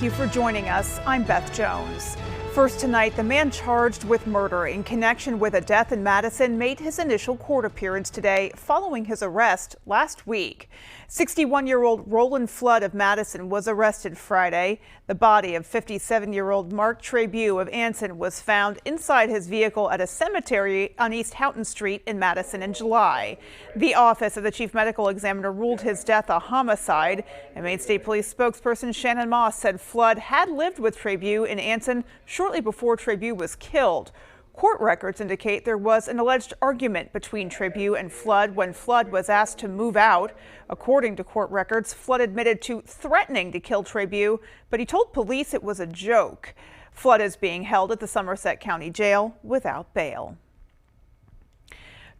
Thank you for joining us. I'm Beth Jones. First tonight, the man charged with murder in connection with a death in Madison made his initial court appearance today following his arrest last week. 61-year-old Roland Flood of Madison was arrested Friday. The body of 57-year-old Mark Trabue of Anson was found inside his vehicle at a cemetery on East Houghton Street in Madison in July. The office of the chief medical examiner ruled his death a homicide. And Maine State Police spokesperson Shannon Moss said Flood had lived with Trabue in Anson shortly before Trabue was killed. Court records indicate there was an alleged argument between Trabue and Flood when Flood was asked to move out. According to court records, Flood admitted to threatening to kill Trabue, but he told police it was a joke. Flood is being held at the Somerset County Jail without bail.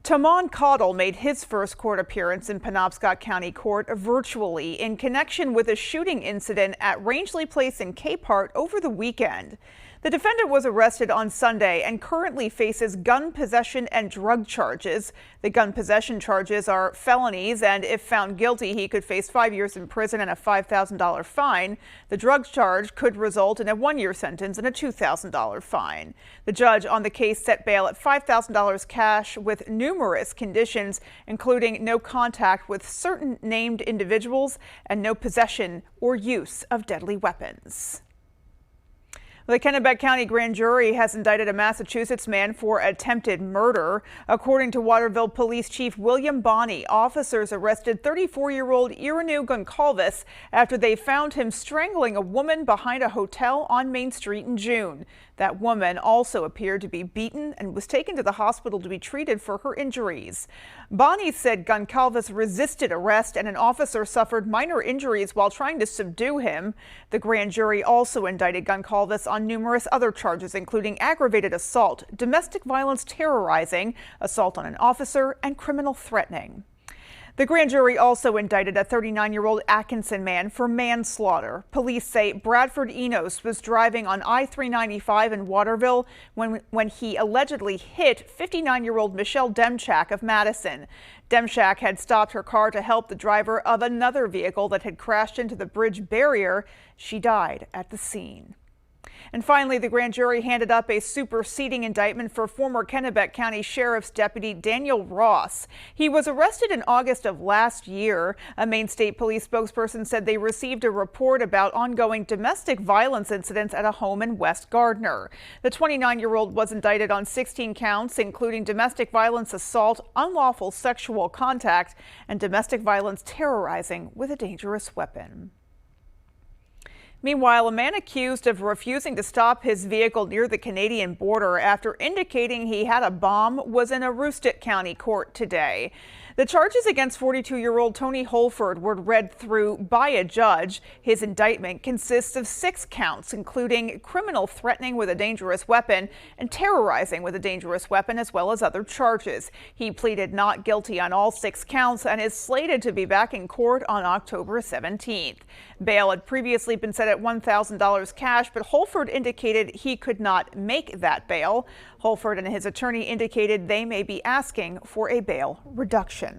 Tamon Caudill made his first court appearance in Penobscot County Court virtually in connection with a shooting incident at Rangeley Place in Capehart over the weekend. The defendant was arrested on Sunday and currently faces gun possession and drug charges. The gun possession charges are felonies, and if found guilty, he could face 5 years in prison and a $5,000 fine. The drug charge could result in a 1-year sentence and a $2,000 fine. The judge on the case set bail at $5,000 cash with numerous conditions, including no contact with certain named individuals and no possession or use of deadly weapons. The Kennebec County Grand Jury has indicted a Massachusetts man for attempted murder. According to Waterville Police Chief William Bonney, officers arrested 34-year-old Irinu Goncalves after they found him strangling a woman behind a hotel on Main Street in June. That woman also appeared to be beaten and was taken to the hospital to be treated for her injuries. Bonney said Goncalves resisted arrest and an officer suffered minor injuries while trying to subdue him. The grand jury also indicted Goncalves on numerous other charges, including aggravated assault, domestic violence, terrorizing, assault on an officer, and criminal threatening. The grand jury also indicted a 39-year-old Atkinson man for manslaughter. Police say Bradford Enos was driving on I-395 in Waterville when he allegedly hit 59-year-old Michelle Demchak of Madison. Demchak had stopped her car to help the driver of another vehicle that had crashed into the bridge barrier. She died at the scene. And finally, the grand jury handed up a superseding indictment for former Kennebec County Sheriff's Deputy Daniel Ross. He was arrested in August of last year. A Maine State Police spokesperson said they received a report about ongoing domestic violence incidents at a home in West Gardner. The 29-year-old was indicted on 16 counts, including domestic violence assault, unlawful sexual contact, and domestic violence terrorizing with a dangerous weapon. Meanwhile, a man accused of refusing to stop his vehicle near the Canadian border after indicating he had a bomb was in Aroostook County Court today. The charges against 42-year-old Tony Holford were read through by a judge. His indictment consists of 6 counts, including criminal threatening with a dangerous weapon and terrorizing with a dangerous weapon, as well as other charges. He pleaded not guilty on all 6 counts and is slated to be back in court on October 17th. Bail had previously been set at $1,000 cash, but Holford indicated he could not make that bail. Holford and his attorney indicated they may be asking for a bail reduction.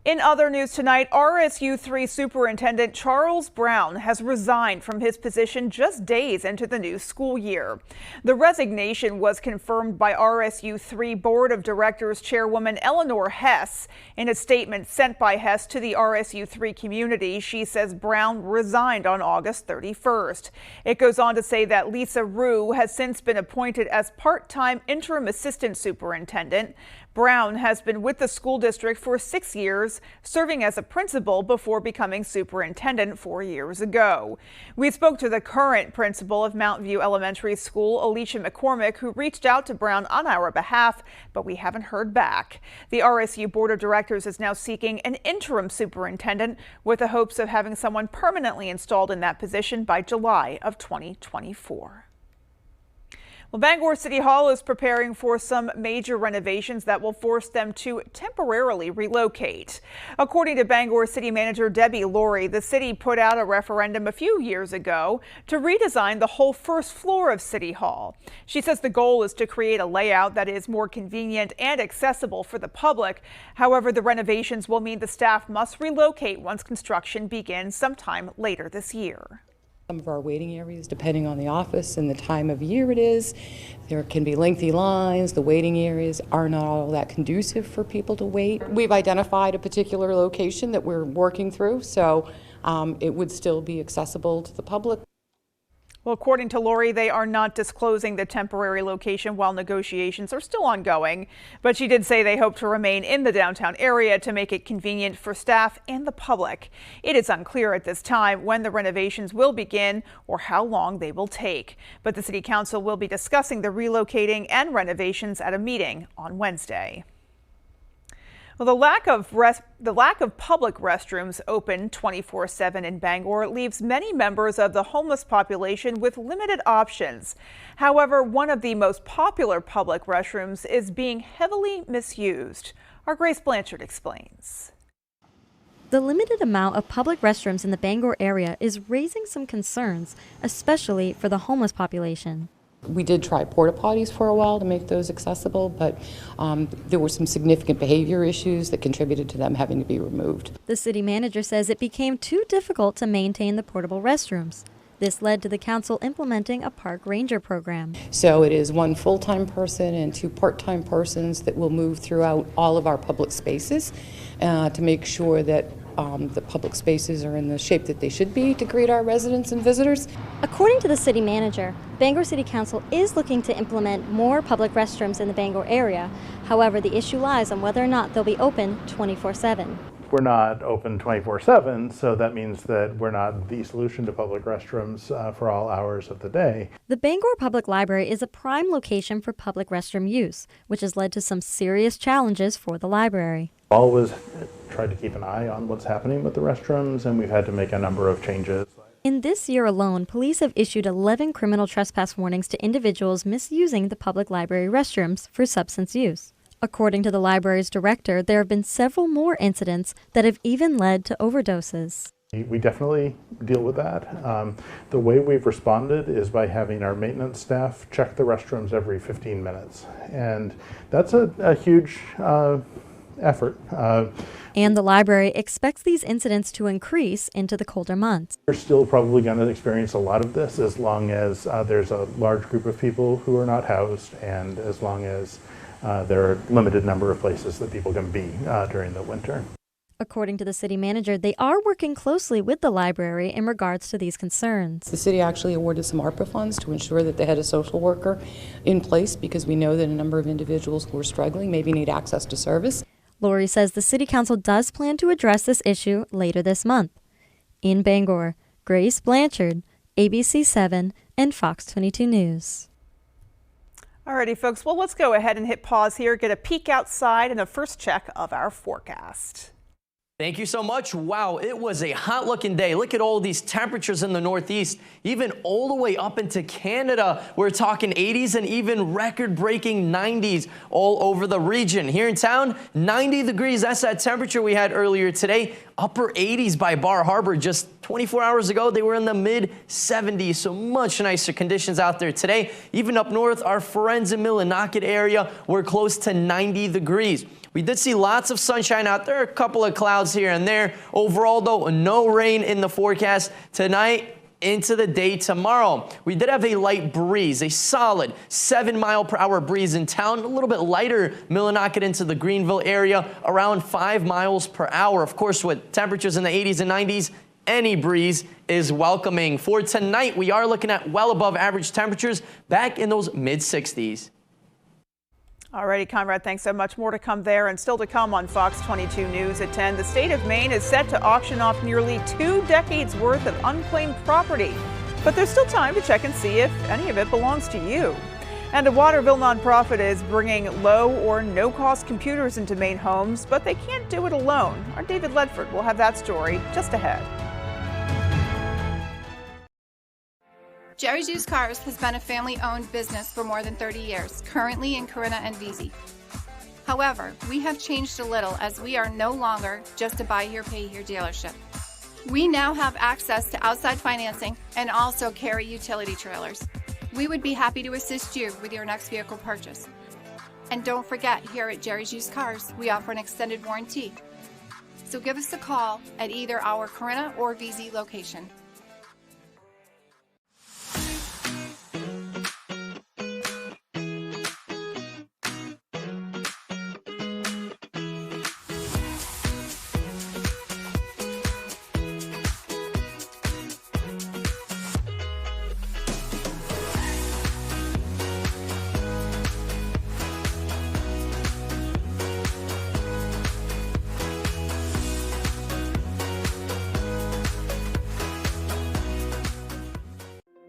In other news tonight, RSU 3 Superintendent Charles Brown has resigned from his position just days into the new school year. The resignation was confirmed by RSU 3 Board of Directors Chairwoman Eleanor Hess. In a statement sent by Hess to the RSU 3 community, she says Brown resigned on August 31st. It goes on to say that Lisa Rue has since been appointed as part-time interim assistant superintendent. Brown has been with the school district for 6 years, serving as a principal before becoming superintendent 4 years ago. We spoke to the current principal of Mount View Elementary School, Alicia McCormick, who reached out to Brown on our behalf, but we haven't heard back. The RSU Board of Directors is now seeking an interim superintendent with the hopes of having someone permanently installed in that position by July of 2024. Well, Bangor City Hall is preparing for some major renovations that will force them to temporarily relocate. According to Bangor City Manager Debbie Laurie, the city put out a referendum a few years ago to redesign the whole first floor of City Hall. She says the goal is to create a layout that is more convenient and accessible for the public. However, the renovations will mean the staff must relocate once construction begins sometime later this year. Some of our waiting areas, depending on the office and the time of year it is, there can be lengthy lines. The waiting areas are not all that conducive for people to wait. We've identified a particular location that we're working through, so it would still be accessible to the public. Well, according to Lori, they are not disclosing the temporary location while negotiations are still ongoing. But she did say they hope to remain in the downtown area to make it convenient for staff and the public. It is unclear at this time when the renovations will begin or how long they will take. But the City Council will be discussing the relocating and renovations at a meeting on Wednesday. Well, the lack of public restrooms open 24/7 in Bangor leaves many members of the homeless population with limited options. However, one of the most popular public restrooms is being heavily misused. Our Grace Blanchard explains. The limited amount of public restrooms in the Bangor area is raising some concerns, especially for the homeless population. We did try porta potties for a while to make those accessible, but there were some significant behavior issues that contributed to them having to be removed. The city manager says it became too difficult to maintain the portable restrooms. This led to the council implementing a park ranger program. So it is one full-time person and two part-time persons that will move throughout all of our public spaces to make sure that the public spaces are in the shape that they should be to greet our residents and visitors. According to the city manager, Bangor City Council is looking to implement more public restrooms in the Bangor area. However, the issue lies on whether or not they'll be open 24/7. We're not open 24/7, so that means that we're not the solution to public restrooms for all hours of the day. The Bangor Public Library is a prime location for public restroom use, which has led to some serious challenges for the library. Always tried to keep an eye on what's happening with the restrooms, and we've had to make a number of changes. In this year alone, police have issued 11 criminal trespass warnings to individuals misusing the public library restrooms for substance use. According to the library's director, there have been several more incidents that have even led to overdoses. We definitely deal with that. The way we've responded is by having our maintenance staff check the restrooms every 15 minutes. And that's a huge effort. And the library expects these incidents to increase into the colder months. We're still probably going to experience a lot of this as long as there's a large group of people who are not housed, and as long as there are a limited number of places that people can be during the winter. According to the city manager, they are working closely with the library in regards to these concerns. The city actually awarded some ARPA funds to ensure that they had a social worker in place because we know that a number of individuals who are struggling maybe need access to service. Lori says the city council does plan to address this issue later this month. In Bangor, Grace Blanchard, ABC 7 and Fox 22 News. Alrighty, folks. Well, let's go ahead and hit pause here, get a peek outside, and a first check of our forecast. Thank you so much. Wow, it was a hot looking day. Look at all these temperatures in the Northeast, even all the way up into Canada. We're talking 80s and even record-breaking 90s all over the region. Here in town, 90 degrees. That's that temperature we had earlier today. Upper 80s by Bar Harbor. Just 24 hours ago, they were in the mid-70s, so much nicer conditions out there today. Even up north, our Friends and Millinocket area, we're close to 90 degrees. We did see lots of sunshine out there, a couple of clouds here and there. Overall, though, no rain in the forecast tonight into the day tomorrow. We did have a light breeze, a solid 7-mile-per-hour breeze in town, a little bit lighter Millinocket into the Greenville area, around 5 miles per hour. Of course, with temperatures in the 80s and 90s, any breeze is welcoming. For tonight, we are looking at well above average temperatures back in those mid-60s. Alrighty, Conrad, thanks so much. More to come there, and still to come on Fox 22 News at 10. The state of Maine is set to auction off nearly 2 decades worth of unclaimed property. But there's still time to check and see if any of it belongs to you. And a Waterville nonprofit is bringing low or no-cost computers into Maine homes, but they can't do it alone. Our David Ledford will have that story just ahead. Jerry's Used Cars has been a family-owned business for more than 30 years, currently in Corinna and Vesey. However, we have changed a little as we are no longer just a buy here, pay here dealership. We now have access to outside financing and also carry utility trailers. We would be happy to assist you with your next vehicle purchase. And don't forget, here at Jerry's Used Cars, we offer an extended warranty. So give us a call at either our Corinna or Vesey location.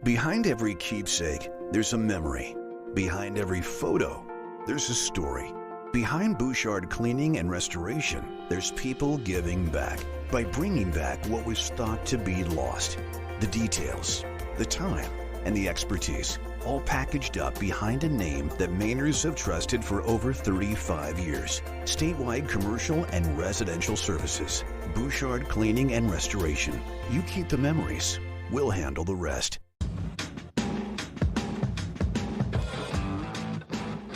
Behind every keepsake, there's a memory. Behind every photo, there's a story. Behind Bouchard Cleaning and Restoration, there's people giving back by bringing back what was thought to be lost. The details, the time, and the expertise, all packaged up behind a name that Mainers have trusted for over 35 years. Statewide commercial and residential services. Bouchard Cleaning and Restoration. You keep the memories. We'll handle the rest.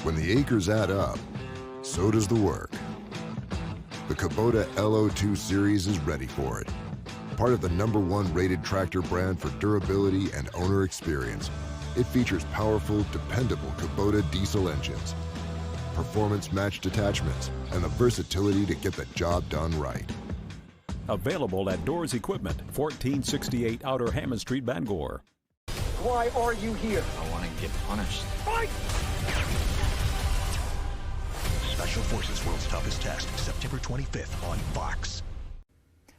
When the acres add up, so does the work. The Kubota LO2 Series is ready for it. Part of the #1 rated tractor brand for durability and owner experience, it features powerful, dependable Kubota diesel engines, performance-matched attachments, and the versatility to get the job done right. Available at Doors Equipment, 1468 Outer Hammond Street, Bangor. Why are you here? I want to get punished. Fight! Special Forces World's Toughest Test, September 25th on Fox.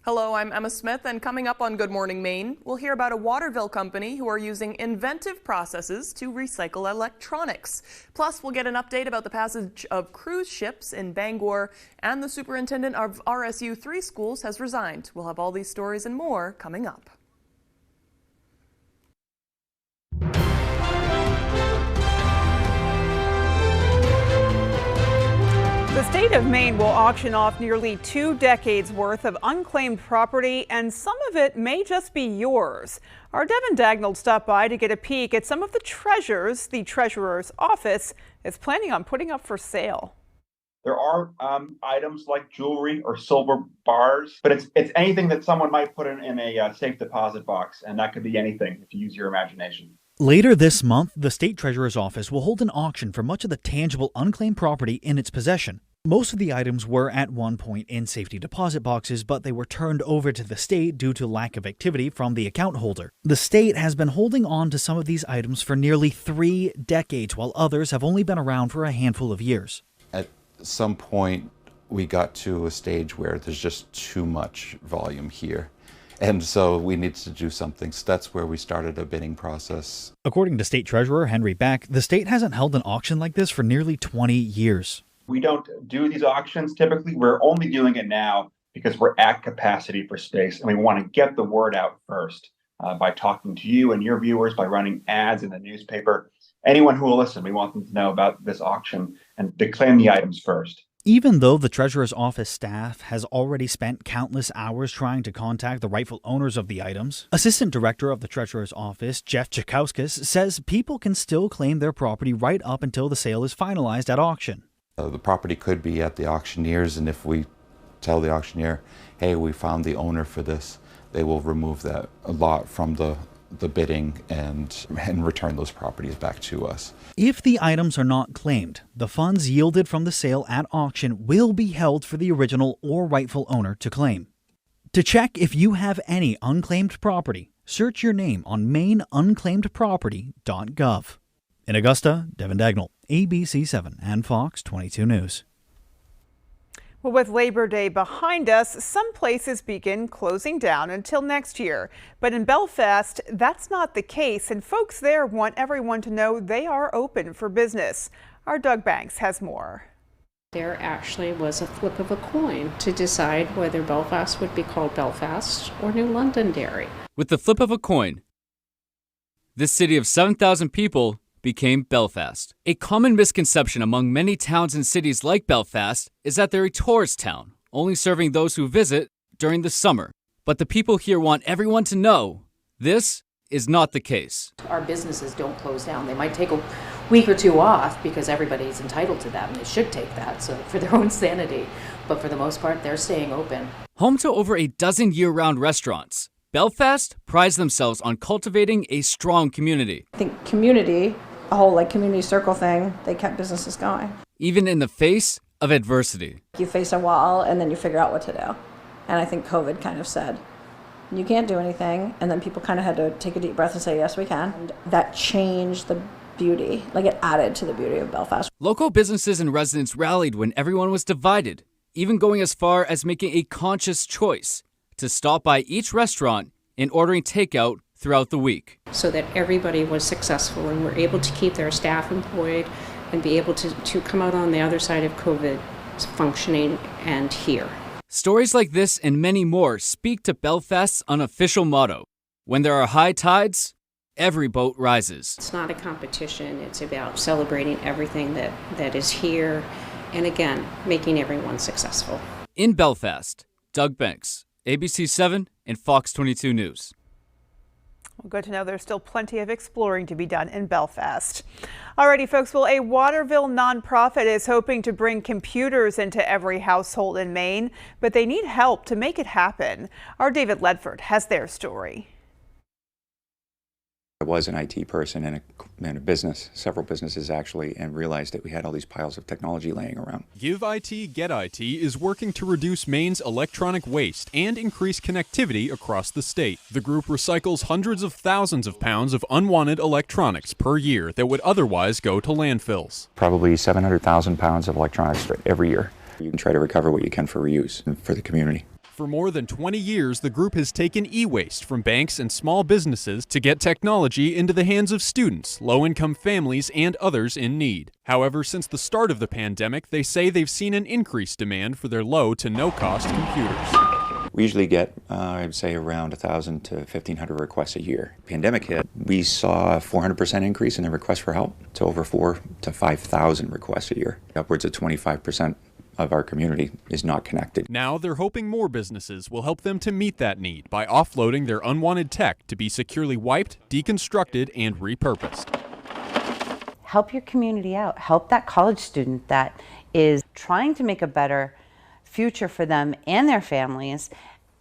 Hello, I'm Emma Smith, and coming up on Good Morning Maine, we'll hear about a Waterville company who are using inventive processes to recycle electronics. Plus, we'll get an update about the passage of cruise ships in Bangor, and the superintendent of RSU 3 schools has resigned. We'll have all these stories and more coming up. The state of Maine will auction off nearly 2 decades worth of unclaimed property, and some of it may just be yours. Our Devin Dagnall stopped by to get a peek at some of the treasures the treasurer's office is planning on putting up for sale. There are items like jewelry or silver bars, but it's anything that someone might put in a safe deposit box, and that could be anything if you use your imagination. Later this month, the State Treasurer's Office will hold an auction for much of the tangible unclaimed property in its possession. Most of the items were at one point in safety deposit boxes, but they were turned over to the state due to lack of activity from the account holder. The state has been holding on to some of these items for nearly 3 decades, while others have only been around for a handful of years. At some point, we got to a stage where there's just too much volume here. And so we needed to do something. So that's where we started a bidding process. According to State Treasurer Henry Beck, the state hasn't held an auction like this for nearly 20 years. We don't do these auctions typically. We're only doing it now because we're at capacity for space, and we want to get the word out first by talking to you and your viewers, by running ads in the newspaper. Anyone who will listen, we want them to know about this auction and to claim the items first. Even though the Treasurer's Office staff has already spent countless hours trying to contact the rightful owners of the items, Assistant Director of the Treasurer's Office, Jeff Chakauskas, says people can still claim their property right up until the sale is finalized at auction. The property could be at the auctioneers, and if we tell the auctioneer, hey, we found the owner for this, they will remove that lot from the bidding and return those properties back to us. If the items are not claimed, the funds yielded from the sale at auction will be held for the original or rightful owner to claim. To check if you have any unclaimed property, search your name on maineunclaimedproperty.gov. In Augusta, Devin Dagnall, ABC7 and Fox 22 News. Well, with Labor Day behind us, some places begin closing down until next year. But in Belfast, that's not the case, and folks there want everyone to know they are open for business. Our Doug Banks has more. There actually was a flip of a coin to decide whether Belfast would be called Belfast or New Londonderry. With the flip of a coin, this city of 7,000 people became Belfast. A common misconception among many towns and cities like Belfast is that they're a tourist town, only serving those who visit during the summer. But the people here want everyone to know this is not the case. Our businesses don't close down. They might take a week or two off because everybody's entitled to that, and they should take that so for their own sanity. But for the most part, they're staying open. Home to over a dozen year-round restaurants, Belfast prides themselves on cultivating a strong community. I think community, a whole community circle thing, they kept businesses going. Even in the face of adversity. You face a wall and then you figure out what to do. And I think COVID kind of said, you can't do anything. And then people kind of had to take a deep breath and say, yes, we can. And that changed the beauty, it added to the beauty of Belfast. Local businesses and residents rallied when everyone was divided, even going as far as making a conscious choice to stop by each restaurant and ordering takeout throughout the week. So that everybody was successful and were able to keep their staff employed and be able to come out on the other side of COVID functioning and here. Stories like this and many more speak to Belfast's unofficial motto: when there are high tides, every boat rises. It's not a competition, it's about celebrating everything that is here and again, making everyone successful. In Belfast, Doug Banks, ABC 7 and Fox 22 News. Well, good to know there's still plenty of exploring to be done in Belfast. Alrighty, folks. Well, a Waterville nonprofit is hoping to bring computers into every household in Maine, but they need help to make it happen. Our David Ledford has their story. I was an IT person in a business, several businesses actually, and realized that we had all these piles of technology laying around. Give IT, Get IT is working to reduce Maine's electronic waste and increase connectivity across the state. The group recycles hundreds of thousands of pounds of unwanted electronics per year that would otherwise go to landfills. Probably 700,000 pounds of electronics every year. You can try to recover what you can for reuse and for the community. For more than 20 years, the group has taken e-waste from banks and small businesses to get technology into the hands of students, low-income families, and others in need. However, since the start of the pandemic, they say they've seen an increased demand for their low to no-cost computers. We usually get, I'd say, around 1,000 to 1,500 requests a year. Pandemic hit, we saw a 400% increase in the requests for help to over 4,000 to 5,000 requests a year. Upwards of 25% of our community is not connected. Now they're hoping more businesses will help them to meet that need by offloading their unwanted tech to be securely wiped, deconstructed, and repurposed. Help your community out. Help that college student that is trying to make a better future for them and their families,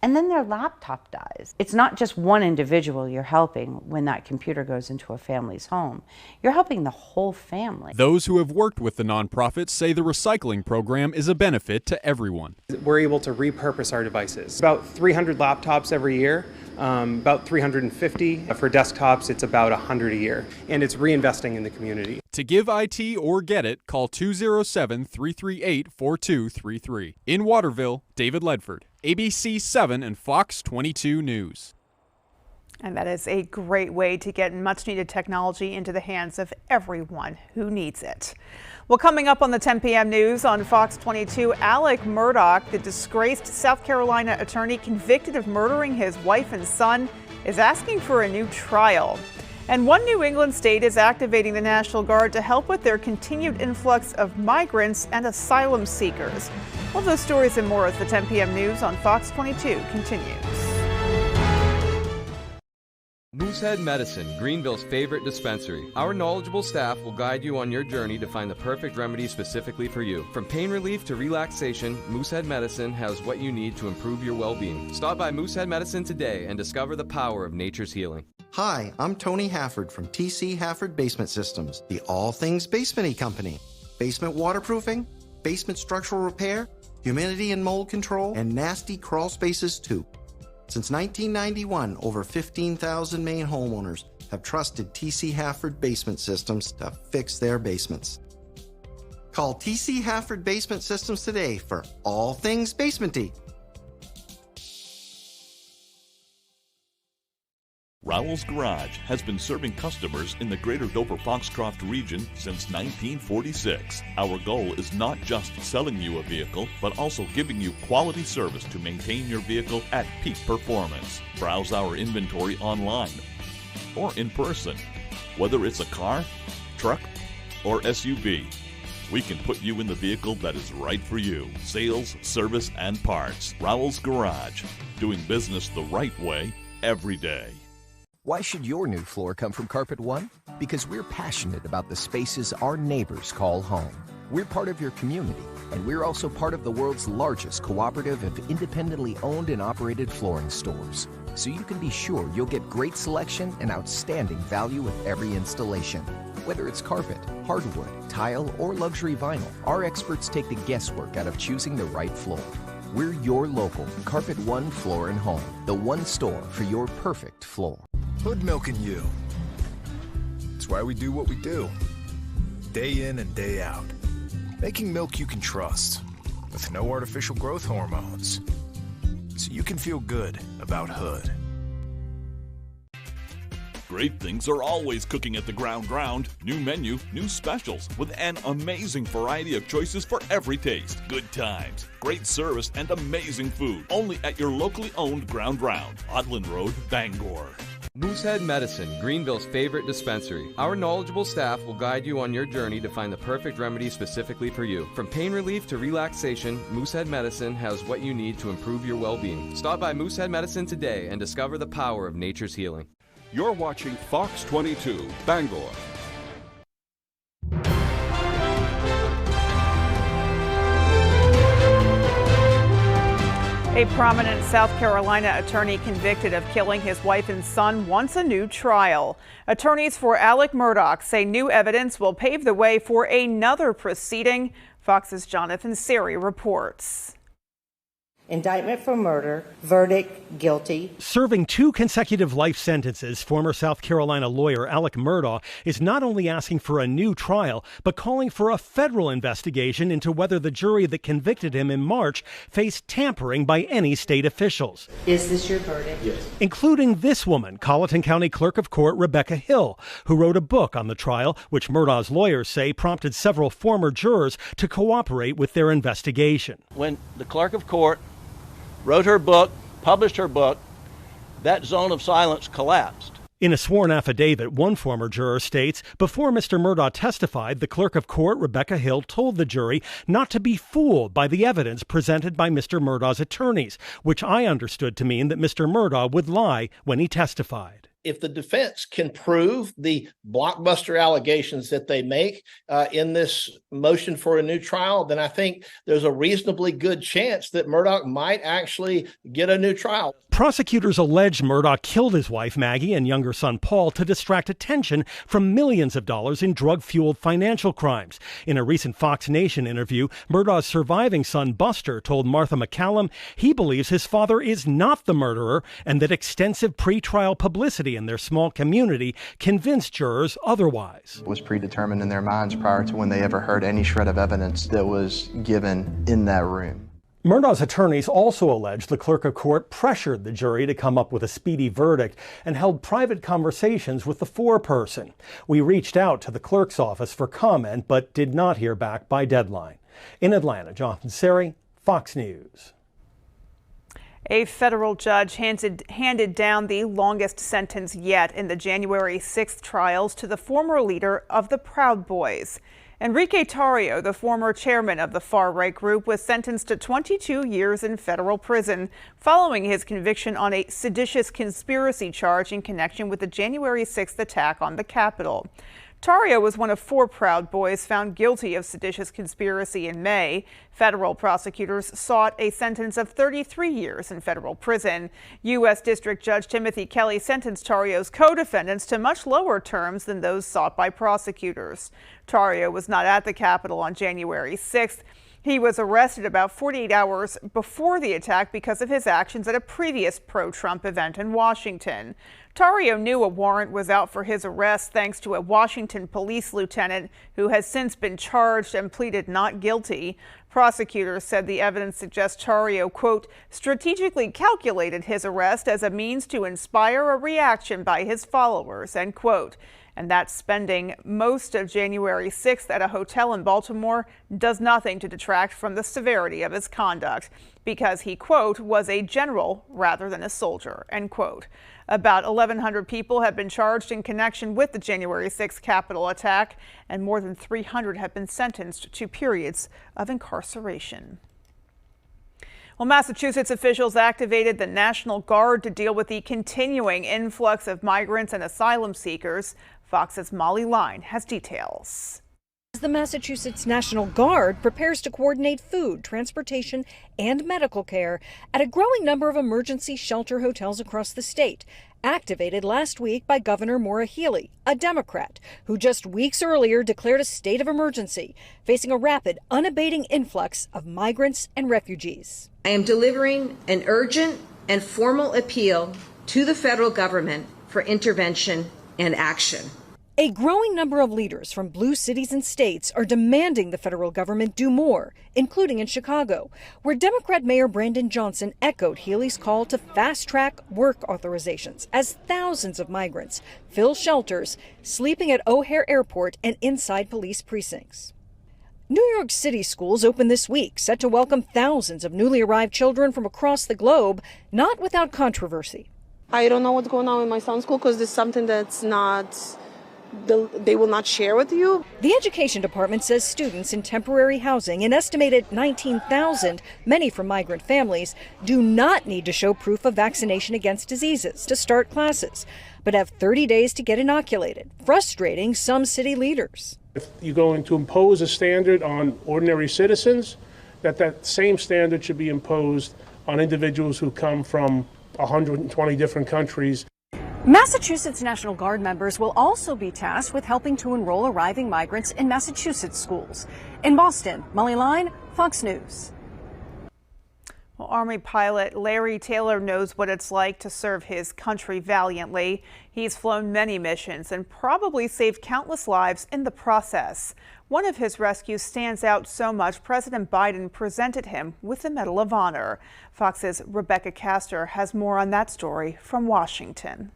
and then their laptop dies. It's not just one individual you're helping when that computer goes into a family's home. You're helping the whole family. Those who have worked with the nonprofit say the recycling program is a benefit to everyone. We're able to repurpose our devices. About 300 laptops every year, about 350. For desktops, it's about 100 a year, and it's reinvesting in the community. To give IT or get it, call 207-338-4233. In Waterville, David Ledford, ABC 7 and Fox 22 News. And that is a great way to get much needed technology into the hands of everyone who needs it. Well, coming up on the 10 p.m. news on Fox 22, Alec Murdaugh, the disgraced South Carolina attorney convicted of murdering his wife and son, is asking for a new trial. And one New England state is activating the National Guard to help with their continued influx of migrants and asylum seekers. All those stories and more as the 10 p.m. news on Fox 22 continues. Moosehead Medicine, Greenville's favorite dispensary. Our knowledgeable staff will guide you on your journey to find the perfect remedy specifically for you. From pain relief to relaxation, Moosehead Medicine has what you need to improve your well-being. Stop by Moosehead Medicine today and discover the power of nature's healing. Hi, I'm Tony Hafford from TC Hafford Basement Systems, the all things basement-y company. Basement waterproofing, basement structural repair, humidity and mold control, and nasty crawl spaces too. Since 1991, over 15,000 Maine homeowners have trusted TC Hafford Basement Systems to fix their basements. Call TC Hafford Basement Systems today for all things basement-y. Rowell's Garage has been serving customers in the greater Dover-Foxcroft region since 1946. Our goal is not just selling you a vehicle, but also giving you quality service to maintain your vehicle at peak performance. Browse our inventory online or in person. Whether it's a car, truck, or SUV, we can put you in the vehicle that is right for you. Sales, service, and parts. Rowell's Garage, doing business the right way every day. Why should your new floor come from Carpet One? Because we're passionate about the spaces our neighbors call home. We're part of your community, and we're also part of the world's largest cooperative of independently owned and operated flooring stores. So you can be sure you'll get great selection and outstanding value with every installation. Whether it's carpet, hardwood, tile, or luxury vinyl, our experts take the guesswork out of choosing the right floor. We're your local Carpet One Floor and Home, the one store for your perfect floor. Hood milking you. It's why we do what we do. Day in and day out. Making milk you can trust, with no artificial growth hormones. So you can feel good about Hood. Great things are always cooking at the Ground. New menu, new specials, with an amazing variety of choices for every taste. Good times, great service, and amazing food. Only at your locally owned Ground, Odland Road, Bangor. Moosehead Medicine, Greenville's favorite dispensary. Our knowledgeable staff will guide you on your journey to find the perfect remedy specifically for you. From pain relief to relaxation, Moosehead Medicine has what you need to improve your well-being. Stop by Moosehead Medicine today and discover the power of nature's healing. You're watching Fox 22, Bangor. A prominent South Carolina attorney convicted of killing his wife and son wants a new trial. Attorneys for Alec Murdaugh say new evidence will pave the way for another proceeding. Fox's Jonathan Seri reports. Indictment for murder, verdict guilty. Serving 2 consecutive life sentences, former South Carolina lawyer Alec Murdaugh is not only asking for a new trial, but calling for a federal investigation into whether the jury that convicted him in March faced tampering by any state officials. Is this your verdict? Yes. Including this woman, Colleton County Clerk of Court Rebecca Hill, who wrote a book on the trial, which Murdaugh's lawyers say prompted several former jurors to cooperate with their investigation. When the Clerk of Court wrote her book, published her book, that zone of silence collapsed. In a sworn affidavit, one former juror states, before Mr. Murdaugh testified, the Clerk of Court, Rebecca Hill, told the jury not to be fooled by the evidence presented by Mr. Murdaugh's attorneys, which I understood to mean that Mr. Murdaugh would lie when he testified. If the defense can prove the blockbuster allegations that they make in this motion for a new trial, then I think there's a reasonably good chance that Murdaugh might actually get a new trial. Prosecutors allege Murdaugh killed his wife Maggie and younger son Paul to distract attention from millions of dollars in drug-fueled financial crimes. In a recent Fox Nation interview, Murdaugh's surviving son Buster told Martha McCallum he believes his father is not the murderer and that extensive pretrial publicity in their small community convinced jurors otherwise. It was predetermined in their minds prior to when they ever heard any shred of evidence that was given in that room. Murdaugh's attorneys also allege the Clerk of Court pressured the jury to come up with a speedy verdict and held private conversations with the foreperson. We reached out to the clerk's office for comment but did not hear back by deadline. In Atlanta, Jonathan Seri, Fox News. A federal judge handed down the longest sentence yet in the January 6th trials to the former leader of the Proud Boys. Enrique Tarrio, the former chairman of the far-right group, was sentenced to 22 years in federal prison following his conviction on a seditious conspiracy charge in connection with the January 6th attack on the Capitol. Tarrio was one of 4 Proud Boys found guilty of seditious conspiracy in May. Federal prosecutors sought a sentence of 33 years in federal prison. U.S. District Judge Timothy Kelly sentenced Tarrio's co-defendants to much lower terms than those sought by prosecutors. Tarrio was not at the Capitol on January 6th. He was arrested about 48 hours before the attack because of his actions at a previous pro-Trump event in Washington. Tarrio knew a warrant was out for his arrest thanks to a Washington police lieutenant who has since been charged and pleaded not guilty. Prosecutors said the evidence suggests Tarrio, quote, strategically calculated his arrest as a means to inspire a reaction by his followers, end quote. And that spending most of January 6th at a hotel in Baltimore does nothing to detract from the severity of his conduct because he, quote, was a general rather than a soldier, end quote. About 1,100 people have been charged in connection with the January 6th Capitol attack, and more than 300 have been sentenced to periods of incarceration. Well, Massachusetts officials activated the National Guard to deal with the continuing influx of migrants and asylum seekers. Fox's Molly Line has details. The Massachusetts National Guard prepares to coordinate food, transportation, and medical care at a growing number of emergency shelter hotels across the state, activated last week by Governor Maura Healey, a Democrat, who just weeks earlier declared a state of emergency, facing a rapid, unabating influx of migrants and refugees. I am delivering an urgent and formal appeal to the federal government for intervention and action. A growing number of leaders from blue cities and states are demanding the federal government do more, including in Chicago, where Democrat Mayor Brandon Johnson echoed Healey's call to fast-track work authorizations as thousands of migrants fill shelters, sleeping at O'Hare Airport and inside police precincts. New York City schools open this week, set to welcome thousands of newly arrived children from across the globe, not without controversy. I don't know what's going on with my son's school because it's something that's not... they will not share with you. The education department says students in temporary housing, an estimated 19,000, many from migrant families, do not need to show proof of vaccination against diseases to start classes, but have 30 days to get inoculated, frustrating some city leaders. If you're going to impose a standard on ordinary citizens, that same standard should be imposed on individuals who come from 120 different countries. Massachusetts National Guard members will also be tasked with helping to enroll arriving migrants in Massachusetts schools. In Boston, Molly Line, Fox News. Well, Army pilot Larry Taylor knows what it's like to serve his country valiantly. He's flown many missions and probably saved countless lives in the process. One of his rescues stands out so much, President Biden presented him with the Medal of Honor. Fox's Rebecca Castor has more on that story from Washington.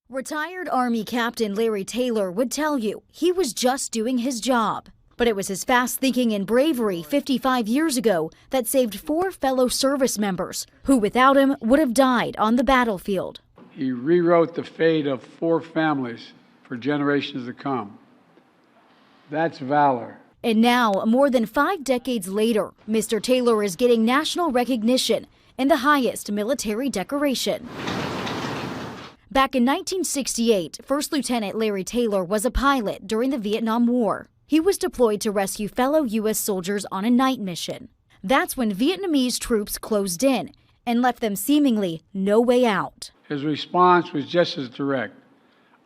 Retired Army Captain Larry Taylor would tell you he was just doing his job. But it was his fast thinking and bravery 55 years ago that saved 4 fellow service members who without him would have died on the battlefield. He rewrote the fate of 4 families for generations to come. That's valor. And now, more than 5 decades later, Mr. Taylor is getting national recognition and the highest military decoration. Back in 1968, First Lieutenant Larry Taylor was a pilot during the Vietnam War. He was deployed to rescue fellow U.S. soldiers on a night mission. That's when Vietnamese troops closed in and left them seemingly no way out. His response was just as direct.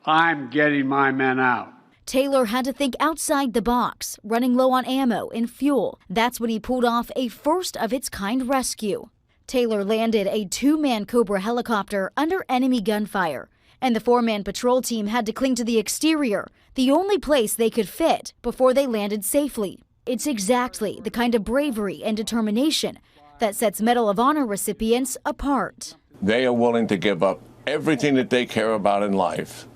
I'm getting my men out. Taylor had to think outside the box, running low on ammo and fuel. That's when he pulled off a first-of-its-kind rescue. Taylor landed a 2-man Cobra helicopter under enemy gunfire, and the 4-man patrol team had to cling to the exterior, the only place they could fit before they landed safely. It's exactly the kind of bravery and determination that sets Medal of Honor recipients apart. They are willing to give up everything that they care about in life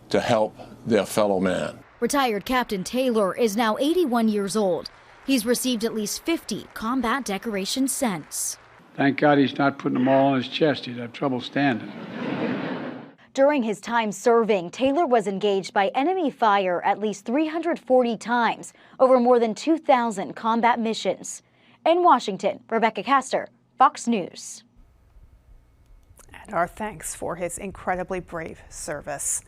to help their fellow man. Retired Captain Taylor is now 81 years old. He's received at least 50 combat decorations since. Thank God he's not putting them all on his chest. He'd have trouble standing. During his time serving, Taylor was engaged by enemy fire at least 340 times over more than 2,000 combat missions. In Washington, Rebecca Castor, Fox News. And our thanks for his incredibly brave service.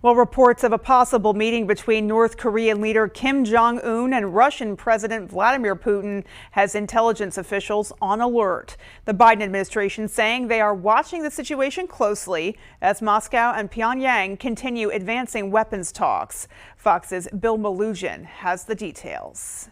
Well, reports of a possible meeting between North Korean leader Kim Jong-un and Russian President Vladimir Putin has intelligence officials on alert. The Biden administration saying they are watching the situation closely as Moscow and Pyongyang continue advancing weapons talks. Fox's Bill Malugin has the details.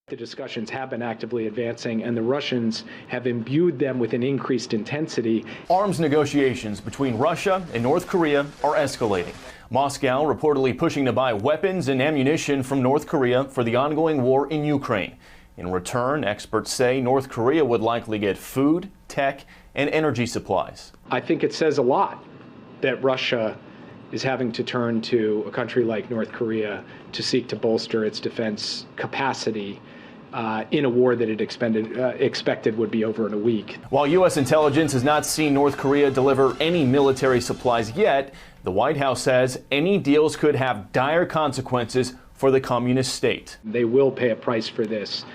The discussions have been actively advancing, and the Russians have imbued them with an increased intensity. Arms negotiations between Russia and North Korea are escalating. Moscow reportedly pushing to buy weapons and ammunition from North Korea for the ongoing war in Ukraine. In return, experts say North Korea would likely get food, tech, and energy supplies. I think it says a lot that Russia is having to turn to a country like North Korea to seek to bolster its defense capacity in a war that it expected would be over in a week. While U.S. intelligence has not seen North Korea deliver any military supplies yet, the White House says any deals could have dire consequences for the communist state. They will pay a price for this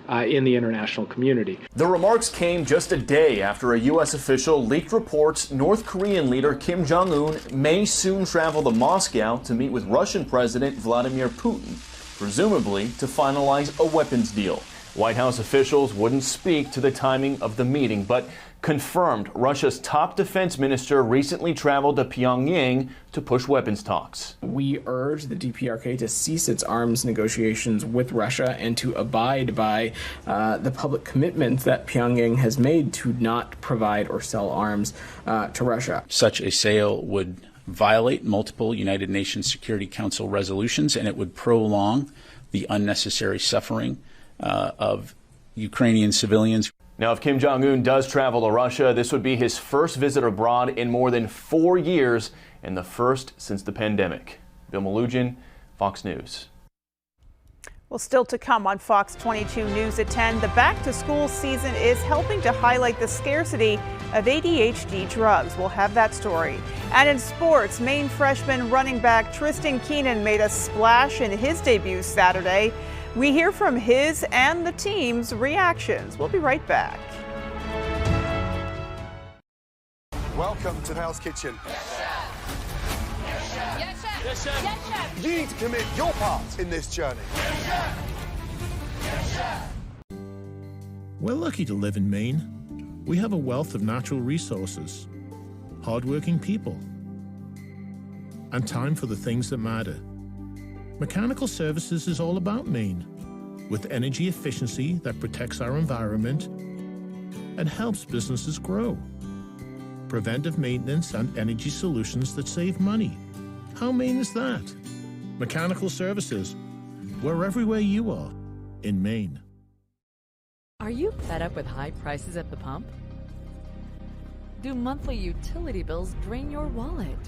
in the international community. The remarks came just a day after a U.S. official leaked reports North Korean leader Kim Jong-un may soon travel to Moscow to meet with Russian President Vladimir Putin, presumably to finalize a weapons deal. White House officials wouldn't speak to the timing of the meeting, but confirmed Russia's top defense minister recently traveled to Pyongyang to push weapons talks. We urge the DPRK to cease its arms negotiations with Russia and to abide by the public commitment that Pyongyang has made to not provide or sell arms to Russia. Such a sale would violate multiple United Nations Security Council resolutions, and it would prolong the unnecessary suffering of Ukrainian civilians. Now, if Kim Jong-un does travel to Russia, this would be his first visit abroad in more than 4 years and the first since the pandemic. Bill Malugin, Fox News. Well, still to come on Fox 22 News at 10, the back-to-school season is helping to highlight the scarcity of ADHD drugs. We'll have that story. And in sports, Maine freshman running back Tristan Keenan made a splash in his debut Saturday. We hear from his and the team's reactions. We'll be right back. Welcome to the Hell's Kitchen. Yes, chef. Yes, chef. Yes, chef. Yes, chef. Yes, chef. You need to commit your part in this journey. Yes, chef. Yes, chef. We're lucky to live in Maine. We have a wealth of natural resources, hardworking people, and time for the things that matter. Mechanical Services is all about Maine, with energy efficiency that protects our environment and helps businesses grow. Preventive maintenance and energy solutions that save money. How Maine is that? Mechanical Services. We're everywhere you are in Maine. Are you fed up with high prices at the pump? Do monthly utility bills drain your wallet?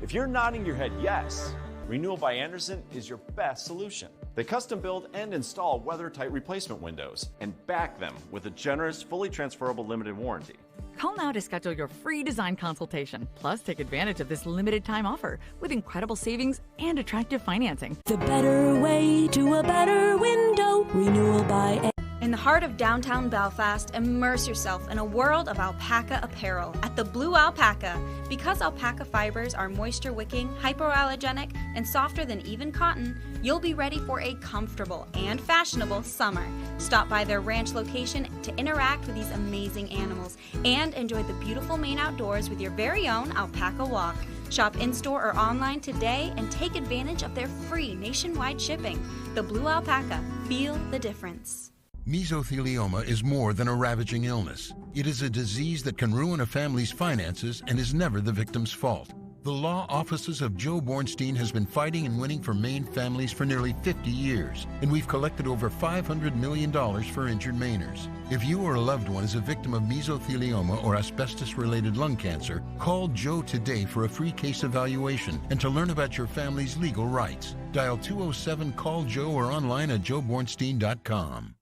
If you're nodding your head yes, Renewal by Andersen is your best solution. They custom build and install weather-tight replacement windows and back them with a generous, fully transferable limited warranty. Call now to schedule your free design consultation. Plus, take advantage of this limited time offer with incredible savings and attractive financing. The better way to a better window. Renewal by In the heart of downtown Belfast, immerse yourself in a world of alpaca apparel at the Blue Alpaca. Because alpaca fibers are moisture-wicking, hypoallergenic, and softer than even cotton, you'll be ready for a comfortable and fashionable summer. Stop by their ranch location to interact with these amazing animals and enjoy the beautiful Maine outdoors with your very own alpaca walk. Shop in-store or online today and take advantage of their free nationwide shipping. The Blue Alpaca. Feel the difference. Mesothelioma is more than a ravaging illness. It is a disease that can ruin a family's finances and is never the victim's fault. The law offices of Joe Bornstein has been fighting and winning for Maine families for nearly 50 years, and we've collected over $500 million for injured Mainers. If you or a loved one is a victim of mesothelioma or asbestos-related lung cancer, call Joe today for a free case evaluation and to learn about your family's legal rights. Dial 207-CALL-JOE or online at joebornstein.com.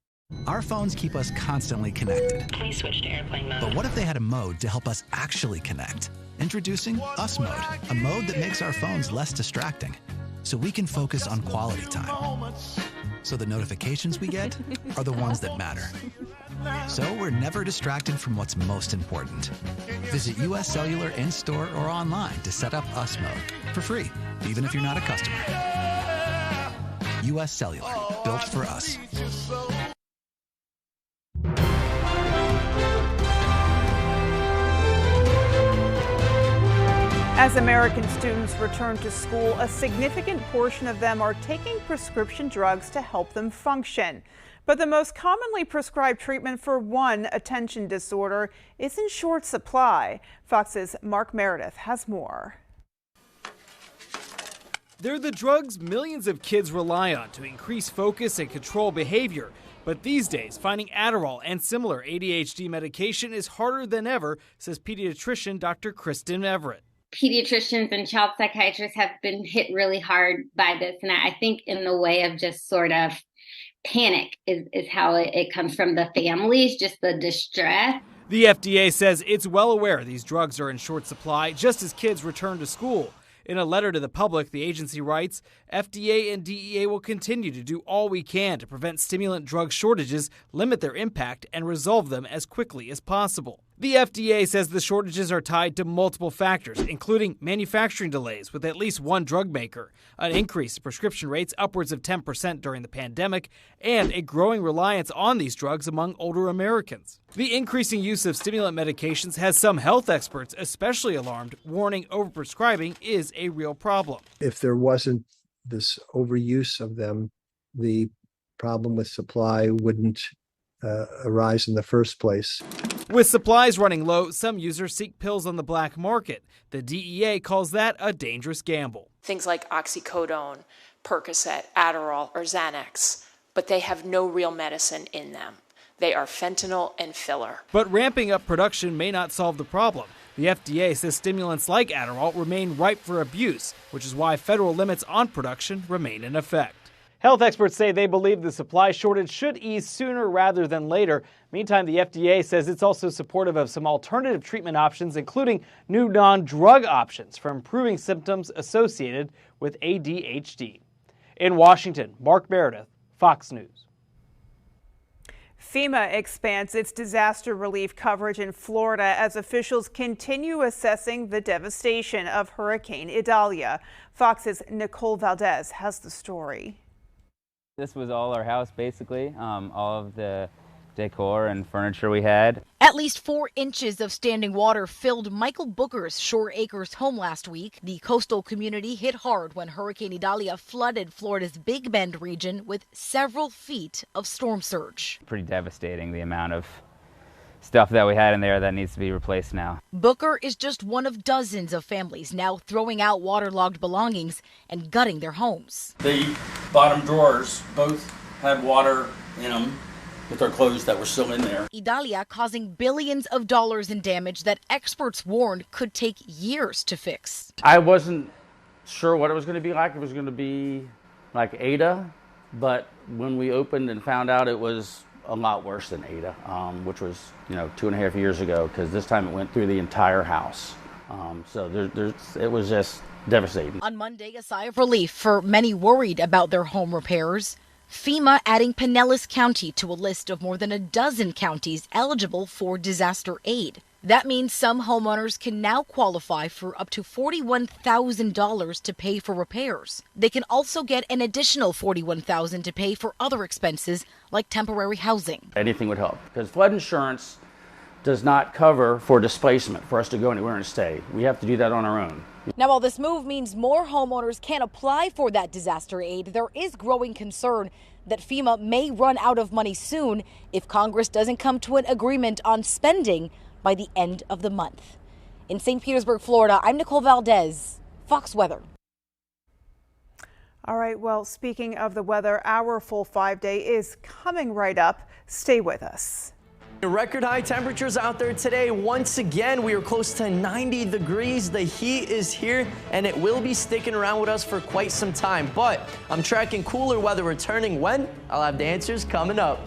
Our phones keep us constantly connected. Please switch to airplane mode. But what if they had a mode to help us actually connect? Introducing Us Mode, a mode that makes our phones less distracting, so we can focus on quality time. So the notifications we get are the ones that matter. So we're never distracted from what's most important. Visit US Cellular in-store or online to set up Us Mode for free, even if you're not a customer. US Cellular, built for us. As American students return to school, a significant portion of them are taking prescription drugs to help them function. But the most commonly prescribed treatment for one attention disorder is in short supply. Fox's Mark Meredith has more. They're the drugs millions of kids rely on to increase focus and control behavior. But these days, finding Adderall and similar ADHD medication is harder than ever, says pediatrician Dr. Kristen Everett. Pediatricians and child psychiatrists have been hit really hard by this. And I think in the way of just sort of panic is how it comes from the families, just the distress. The FDA says it's well aware these drugs are in short supply just as kids return to school. In a letter to the public, the agency writes, FDA and DEA will continue to do all we can to prevent stimulant drug shortages, limit their impact, and resolve them as quickly as possible. The FDA says the shortages are tied to multiple factors, including manufacturing delays with at least one drug maker, an increase in prescription rates upwards of 10% during the pandemic, and a growing reliance on these drugs among older Americans. The increasing use of stimulant medications has some health experts especially alarmed, warning overprescribing is a real problem. If there wasn't this overuse of them, the problem with supply wouldn't arise in the first place. With supplies running low, some users seek pills on the black market. The DEA calls that a dangerous gamble. Things like oxycodone, Percocet, Adderall, or Xanax, but they have no real medicine in them. They are fentanyl and filler. But ramping up production may not solve the problem. The FDA says stimulants like Adderall remain ripe for abuse, which is why federal limits on production remain in effect. Health experts say they believe the supply shortage should ease sooner rather than later. Meantime, the FDA says it's also supportive of some alternative treatment options, including new non-drug options for improving symptoms associated with ADHD. In Washington, Mark Meredith, Fox News. FEMA expands its disaster relief coverage in Florida as officials continue assessing the devastation of Hurricane Idalia. Fox's Nicole Valdez has the story. This was all our house, basically, all of the decor and furniture we had. At least 4 inches of standing water filled Michael Booker's Shore Acres home last week. The coastal community hit hard when Hurricane Idalia flooded Florida's Big Bend region with several feet of storm surge. Pretty devastating, the amount of stuff that we had in there that needs to be replaced now. Booker is just one of dozens of families now throwing out waterlogged belongings and gutting their homes. The bottom drawers both had water in them with our clothes that were still in there. Idalia causing billions of dollars in damage that experts warned could take years to fix. I wasn't sure what it was going to be like. It was going to be like Ada, but when we opened and found out it was a lot worse than Ada, which was 2.5 years ago, because this time it went through the entire house. So it was just devastating. On Monday, a sigh of relief for many worried about their home repairs. FEMA adding Pinellas County to a list of more than a dozen counties eligible for disaster aid. That means some homeowners can now qualify for up to $41,000 to pay for repairs. They can also get an additional $41,000 to pay for other expenses like temporary housing. Anything would help, because flood insurance does not cover for displacement for us to go anywhere and stay. We have to do that on our own. Now, while this move means more homeowners can apply for that disaster aid, there is growing concern that FEMA may run out of money soon if Congress doesn't come to an agreement on spending by the end of the month. In St. Petersburg, Florida, I'm Nicole Valdez, Fox Weather. All right, well, speaking of the weather, our full 5-day is coming right up. Stay with us. Record high temperatures out there today. Once again, we are close to 90 degrees. The heat is here and it will be sticking around with us for quite some time. But I'm tracking cooler weather returning when? I'll have the answers coming up.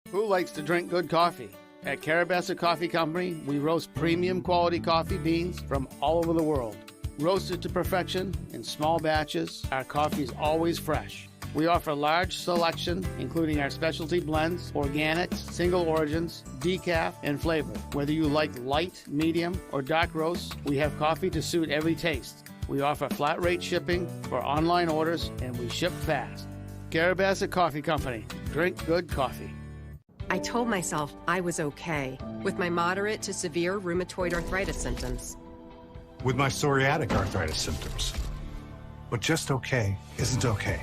Who likes to drink good coffee? At Carabassa Coffee Company, we roast premium quality coffee beans from all over the world. Roasted to perfection in small batches, our coffee is always fresh. We offer a large selection, including our specialty blends, organics, single origins, decaf, and flavor. Whether you like light, medium, or dark roasts, we have coffee to suit every taste. We offer flat rate shipping for online orders, and we ship fast. Carabassa Coffee Company. Drink good coffee. I told myself I was okay with my moderate to severe rheumatoid arthritis symptoms. With my psoriatic arthritis symptoms. But just okay isn't okay.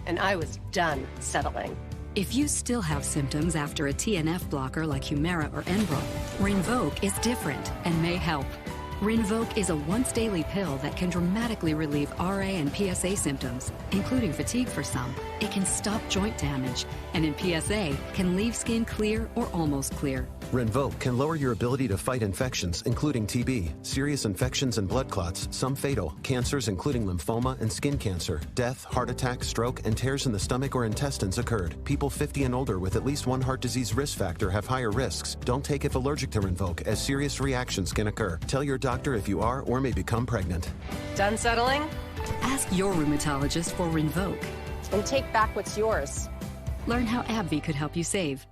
And I was done settling. If you still have symptoms after a TNF blocker like Humira or Enbrel, Rinvoq is different and may help. Rinvoq is a once-daily pill that can dramatically relieve RA and PSA symptoms, including fatigue for some. It can stop joint damage, and in PSA, can leave skin clear or almost clear. Rinvoq can lower your ability to fight infections, including TB, serious infections and blood clots, some fatal, cancers including lymphoma and skin cancer, death, heart attack, stroke, and tears in the stomach or intestines occurred. People 50 and older with at least one heart disease risk factor have higher risks. Don't take if allergic to Rinvoq, as serious reactions can occur. Tell your doctor if you are or may become pregnant. Done settling? Ask your rheumatologist for Rinvoq. And take back what's yours. Learn how AbbVie could help you save.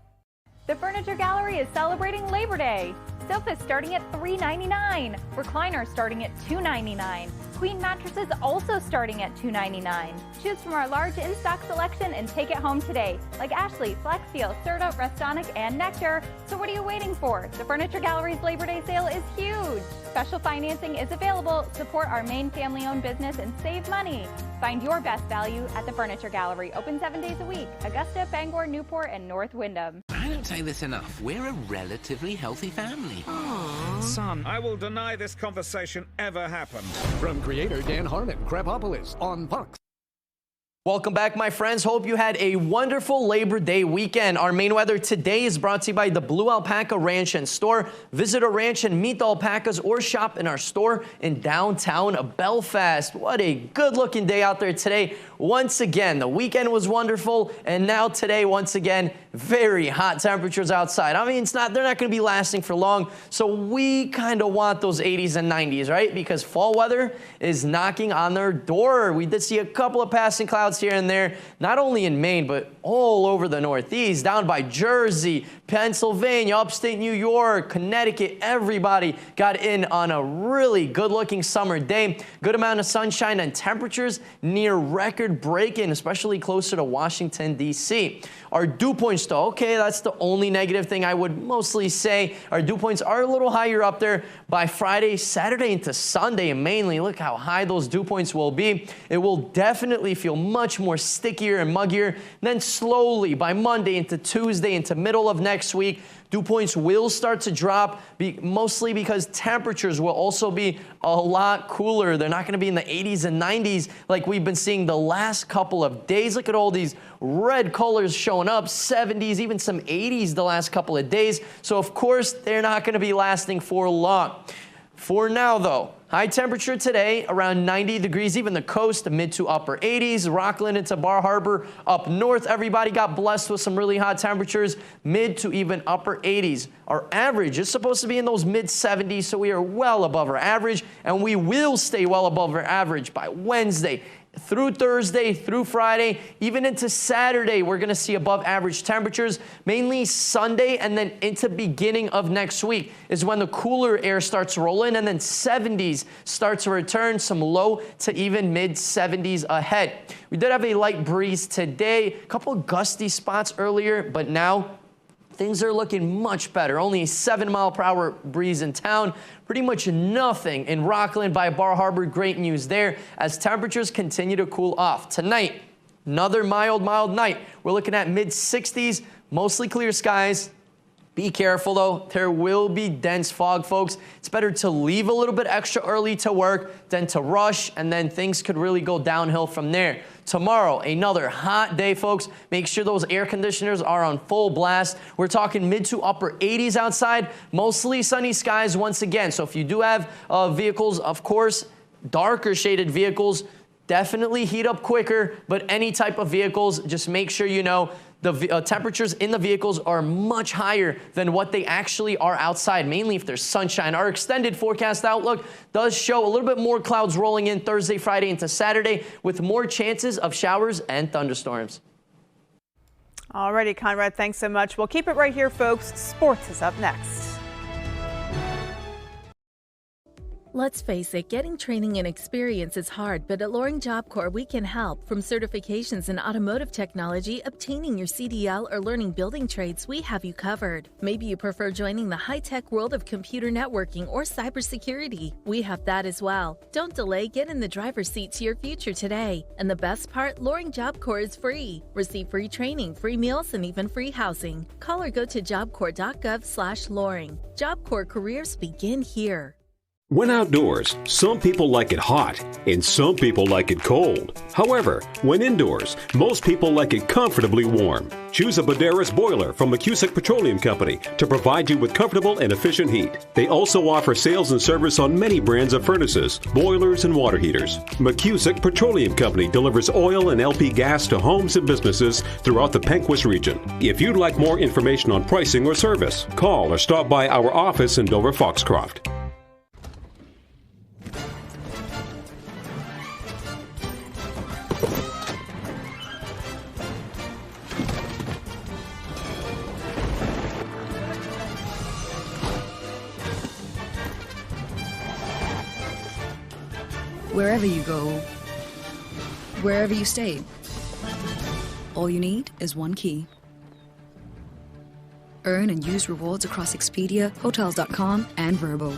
The Furniture Gallery is celebrating Labor Day. Sofas starting at $3.99. Recliners starting at $2.99. Queen mattresses also starting at $2.99. Choose from our large in-stock selection and take it home today, like Ashley, Flexsteel, Serta, Restonic, and Nectar. So what are you waiting for? The Furniture Gallery's Labor Day sale is huge. Special financing is available. Support our main family-owned business and save money. Find your best value at the Furniture Gallery. Open 7 days a week. Augusta, Bangor, Newport, and North Windham. I can't say this enough. We're a relatively healthy family. Son, I will deny this conversation ever happened. From creator Dan Harmon, Crapopolis on Fox. Welcome back, my friends. Hope you had a wonderful Labor Day weekend. Our main weather today is brought to you by the Blue Alpaca Ranch and Store. Visit our ranch and meet the alpacas or shop in our store in downtown Belfast. What a good-looking day out there today. Once again, the weekend was wonderful, and now today, once again, very hot temperatures outside. I mean, they're not going to be lasting for long, so we kind of want those 80s and 90s, right? Because fall weather is knocking on their door. We did see a couple of passing clouds here and there, not only in Maine, but all over the Northeast, down by Jersey, Pennsylvania, upstate New York, Connecticut. Everybody got in on a really good-looking summer day. Good amount of sunshine and temperatures near record-breaking, especially closer to Washington, D.C. Our dew points, though, okay, that's the only negative thing I would mostly say. Our dew points are a little higher up there by Friday, Saturday into Sunday, mainly. Look how high those dew points will be. It will definitely feel much more stickier and muggier. Then slowly by Monday into Tuesday into middle of next week, dew points will start to drop, mostly because temperatures will also be a lot cooler. They're not going to be in the 80s and 90s like we've been seeing the last couple of days. Look at all these red colors showing up, 70s, even some 80s the last couple of days. So, of course, they're not going to be lasting for long. For now, though, high temperature today, around 90 degrees, even the coast, the mid to upper 80s. Rockland into Bar Harbor up north. Everybody got blessed with some really hot temperatures, mid to even upper 80s. Our average is supposed to be in those mid 70s, so we are well above our average, and we will stay well above our average by Wednesday. Through Thursday, through Friday, even into Saturday, we're going to see above average temperatures. Mainly Sunday and then into beginning of next week is when the cooler air starts rolling, and then 70s starts to return, some low to even mid 70s ahead. We did have a light breeze today, a couple of gusty spots earlier, but now things are looking much better. Only a 7-mile-per-hour breeze in town. Pretty much nothing in Rockland by Bar Harbor. Great news there as temperatures continue to cool off. Tonight, another mild night. We're looking at mid-60s, mostly clear skies. Be careful, though. There will be dense fog, folks. It's better to leave a little bit extra early to work than to rush, and then things could really go downhill from there. Tomorrow, another hot day, folks. Make sure those air conditioners are on full blast. We're talking mid to upper 80s outside, mostly sunny skies once again. So if you do have vehicles, of course, darker shaded vehicles, definitely heat up quicker. But any type of vehicles, just make sure you know the temperatures in the vehicles are much higher than what they actually are outside, mainly if there's sunshine. Our extended forecast outlook does show a little bit more clouds rolling in Thursday, Friday into Saturday with more chances of showers and thunderstorms. Alrighty, Conrad, thanks so much. We'll keep it right here, folks. Sports is up next. Let's face it, getting training and experience is hard, but at Loring Job Corps, we can help. From certifications in automotive technology, obtaining your CDL, or learning building trades, we have you covered. Maybe you prefer joining the high-tech world of computer networking or cybersecurity. We have that as well. Don't delay, get in the driver's seat to your future today. And the best part, Loring Job Corps is free. Receive free training, free meals, and even free housing. Call or go to jobcorps.gov/Loring. Job Corps careers begin here. When outdoors, some people like it hot and some people like it cold. However, when indoors, most people like it comfortably warm. Choose a Boderas boiler from McCusick Petroleum Company to provide you with comfortable and efficient heat. They also offer sales and service on many brands of furnaces, boilers, and water heaters. McCusick Petroleum Company delivers oil and LP gas to homes and businesses throughout the Pequot region. If you'd like more information on pricing or service, call or stop by our office in Dover Foxcroft. Wherever you go, wherever you stay, all you need is one key. Earn and use rewards across Expedia, Hotels.com, and Vrbo.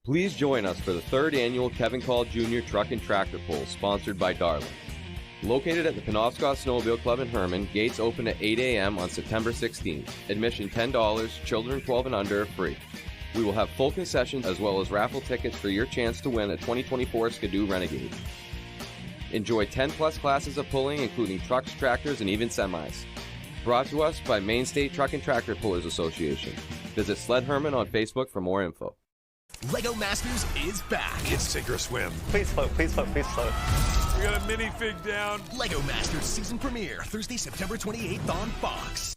Please join us for the 3rd annual Kevin Call Jr. Truck and Tractor Pull, sponsored by Darling. Located at the Penobscot Snowmobile Club in Herman, gates open at 8 a.m. on September 16th. Admission $10, children 12 and under free. We will have full concessions as well as raffle tickets for your chance to win a 2024 Skidoo Renegade. Enjoy 10-plus classes of pulling, including trucks, tractors, and even semis. Brought to us by Maine State Truck and Tractor Pullers Association. Visit Sled Herman on Facebook for more info. Lego Masters is back. It's sink or swim. Please float, please float, please float. We got a minifig down. Lego Masters season premiere, Thursday, September 28th on Fox.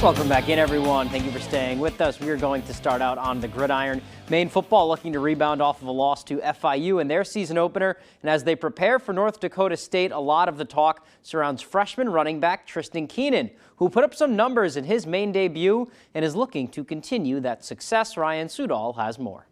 Welcome back in, everyone. Thank you for staying with us. We are going to start out on the gridiron. Maine football looking to rebound off of a loss to FIU in their season opener. And as they prepare for North Dakota State, a lot of the talk surrounds freshman running back Tristan Keenan, who put up some numbers in his Maine debut and is looking to continue that success. Ryan Sudol has more.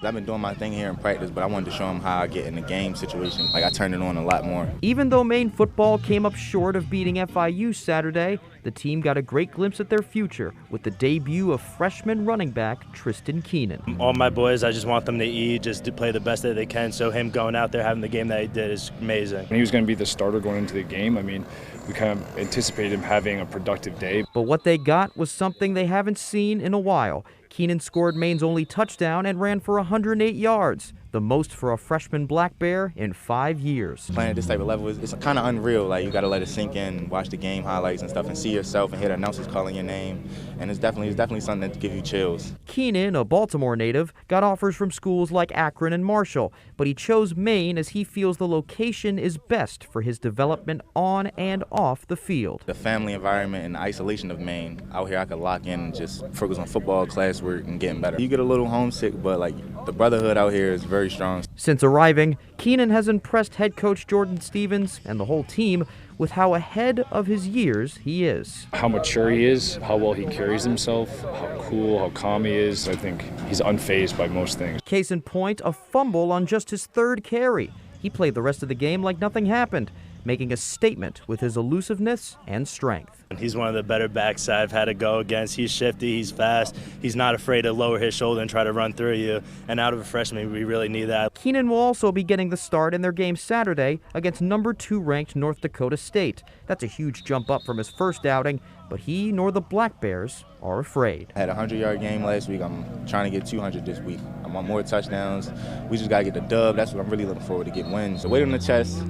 I've been doing my thing here in practice, but I wanted to show them how I get in the game situation. Like, I turned it on a lot more. Even though Maine football came up short of beating FIU Saturday, the team got a great glimpse at their future with the debut of freshman running back Tristan Keenan. All my boys, I just want them to eat, just to play the best that they can. So him going out there, having the game that he did is amazing. He was going to be the starter going into the game. I mean, we kind of anticipated him having a productive day. But what they got was something they haven't seen in a while. Keenan scored Maine's only touchdown and ran for 108 yards, the most for a freshman Black Bear in 5 years. Playing at this type of level, it's kind of unreal. Like, you got to let it sink in, watch the game highlights and stuff, and see yourself and hear the announcers calling your name. And it's definitely something that gives you chills. Keenan, a Baltimore native, got offers from schools like Akron and Marshall, but he chose Maine as he feels the location is best for his development on and off the field. The family environment and the isolation of Maine. Out here I could lock in and just focus on football, classwork, and getting better. You get a little homesick, but like the brotherhood out here is very strong. Since arriving, Keenan has impressed head coach Jordan Stevens and the whole team with how ahead of his years he is. How mature he is, how well he carries himself, how cool, how calm he is. I think he's unfazed by most things. Case in point, a fumble on just his third carry. He played the rest of the game like nothing happened, making a statement with his elusiveness and strength. He's one of the better backs I've had to go against. He's shifty, he's fast, he's not afraid to lower his shoulder and try to run through you. And out of a freshman, we really need that. Keenan will also be getting the start in their game Saturday against number 2 ranked North Dakota State. That's a huge jump up from his first outing, but he nor the Black Bears are afraid. I had a 100-yard game last week. I'm trying to get 200 this week. I want more touchdowns. We just got to get the dub. That's what I'm really looking forward to, get wins. The weight on the chest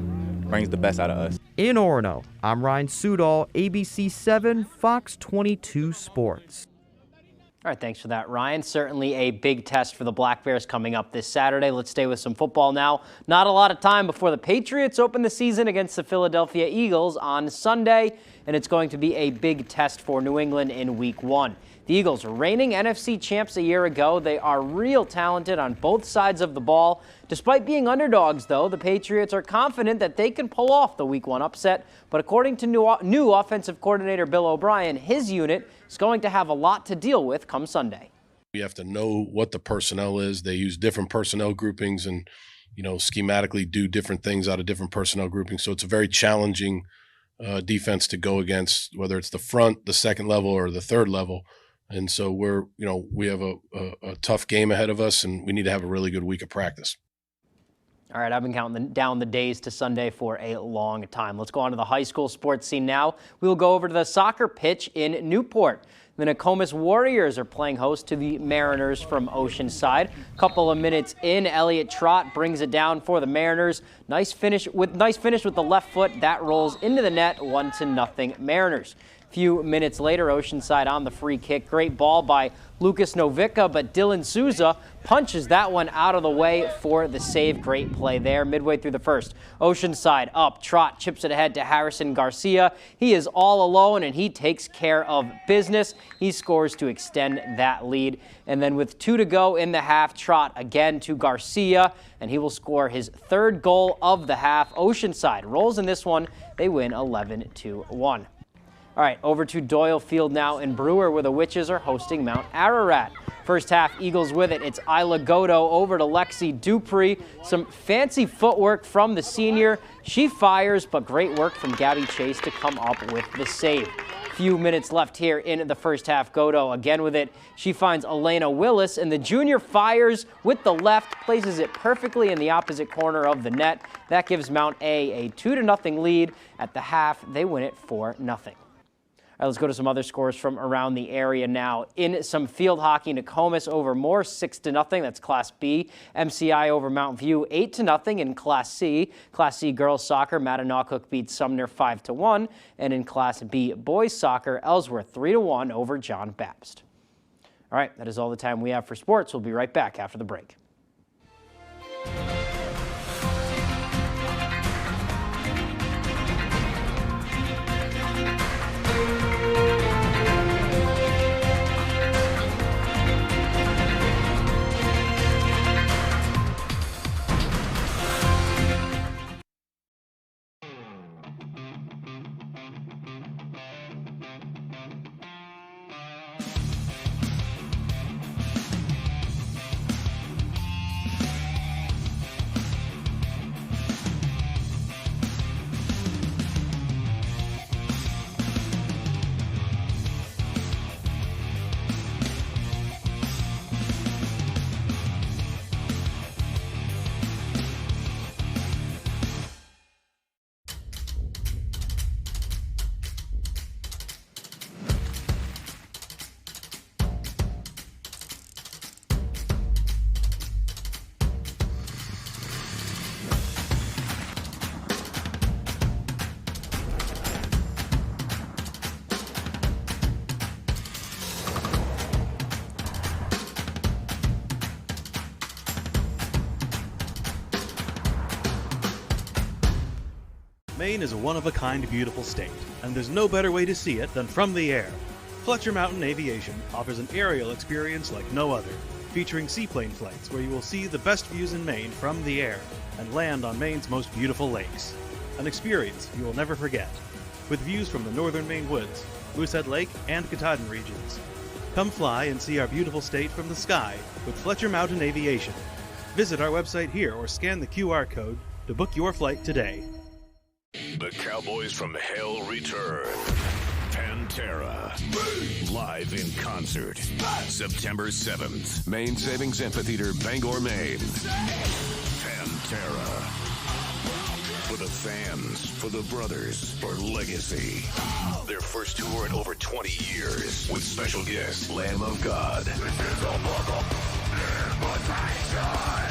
brings the best out of us. In Orono, I'm Ryan Sudol, ABC 7, Fox 22 Sports. All right, thanks for that, Ryan. Certainly a big test for the Black Bears coming up this Saturday. Let's stay with some football now. Not a lot of time before the Patriots open the season against the Philadelphia Eagles on Sunday, and it's going to be a big test for New England in Week 1. The Eagles, reigning NFC champs a year ago, they are real talented on both sides of the ball. Despite being underdogs, though, the Patriots are confident that they can pull off the Week 1 upset. But according to new offensive coordinator Bill O'Brien, his unit is going to have a lot to deal with come Sunday. You have to know what the personnel is. They use different personnel groupings and, schematically do different things out of different personnel groupings. So it's a very challenging defense to go against, whether it's the front, the second level, or the third level. And so we have a tough game ahead of us, and we need to have a really good week of practice. All right, I've been counting down the days to Sunday for a long time. Let's go on to the high school sports scene now. We will go over to the soccer pitch in Newport. The Nokomis Warriors are playing host to the Mariners from Oceanside. Couple of minutes in, Elliott Trott brings it down for the Mariners. Nice finish with the left foot. That rolls into the net, 1-0 Mariners. Few minutes later, Oceanside on the free kick. Great ball by Lucas Novica, but Dylan Souza punches that one out of the way for the save. Great play there midway through the first. Oceanside up. Trot chips it ahead to Harrison Garcia. He is all alone, and he takes care of business. He scores to extend that lead. And then with 2 to go in the half, Trot again to Garcia, and he will score his third goal of the half. Oceanside rolls in this one. They win 11-1. All right, over to Doyle Field now in Brewer, where the Witches are hosting Mount Ararat. First half, Eagles with it. It's Isla Godo over to Lexi Dupree. Some fancy footwork from the senior. She fires, but great work from Gabby Chase to come up with the save. few minutes left here in the first half. Godo again with it. She finds Elena Willis, and the junior fires with the left, places it perfectly in the opposite corner of the net. That gives Mount A 2-0 lead. At the half, they win it 4-0. All right, let's go to some other scores from around the area now. In some field hockey, Nokomis over Moore 6-0. That's Class B. MCI over Mount View 8-0 in Class C. Class C girls soccer, Mattanacook beats Sumner 5-1. And in Class B boys soccer, Ellsworth 3-1 over John Baptist. All right, that is all the time we have for sports. We'll be right back after the break. Maine is a one-of-a-kind beautiful state, and there's no better way to see it than from the air. Fletcher Mountain Aviation offers an aerial experience like no other, featuring seaplane flights where you will see the best views in Maine from the air and land on Maine's most beautiful lakes. An experience you will never forget, with views from the northern Maine woods, Moosehead Lake, and Katahdin regions. Come fly and see our beautiful state from the sky with Fletcher Mountain Aviation. Visit our website here or scan the QR code to book your flight today. The Cowboys from Hell return. Pantera. Live in concert. September 7th. Maine Savings Amphitheater, Bangor, Maine. Pantera. For the fans, for the brothers, for legacy. Their first tour in over 20 years. With special guest, Lamb of God.